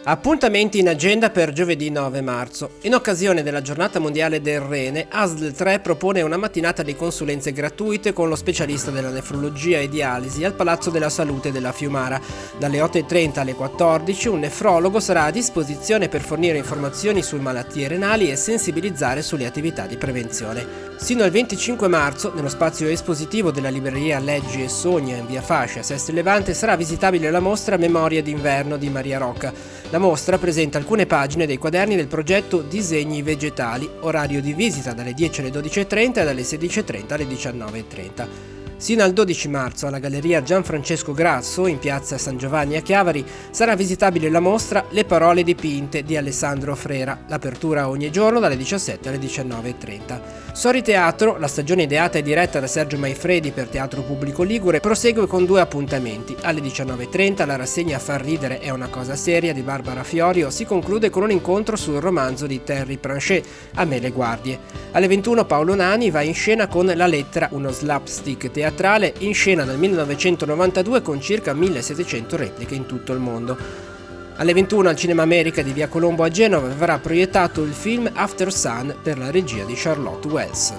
Appuntamenti in agenda per giovedì 9 marzo. In occasione della giornata mondiale del rene, ASL 3 propone una mattinata di consulenze gratuite con lo specialista della nefrologia e dialisi al Palazzo della Salute della Fiumara. Dalle 8:30 alle 14 un nefrologo sarà a disposizione per fornire informazioni su malattie renali e sensibilizzare sulle attività di prevenzione. Sino al 25 marzo, nello spazio espositivo della libreria Leggi e Sogna in via Fascia a Sesto Levante, sarà visitabile la mostra Memorie d'inverno di Maria Rocca. La mostra presenta alcune pagine dei quaderni del progetto Disegni vegetali, orario di visita dalle 10 alle 12:30 e dalle 16:30 alle 19:30. Sino al 12 marzo alla Galleria Gianfrancesco Grasso, in piazza San Giovanni a Chiavari, sarà visitabile la mostra Le parole dipinte di Alessandro Frera, l'apertura ogni giorno dalle 17 alle 19:30. Sori Teatro, la stagione ideata e diretta da Sergio Maifredi per Teatro Pubblico Ligure, prosegue con 2 appuntamenti. Alle 19:30 la rassegna Far ridere è una cosa seria di Barbara Fiorio si conclude con un incontro sul romanzo di Terry Pratchett, A me le guardie. Alle 21 Paolo Nani va in scena con La lettera, uno slapstick teatrale in scena dal 1992 con circa 1700 repliche in tutto il mondo. Alle 21 al Cinema America di via Colombo a Genova verrà proiettato il film After Sun per la regia di Charlotte Wells.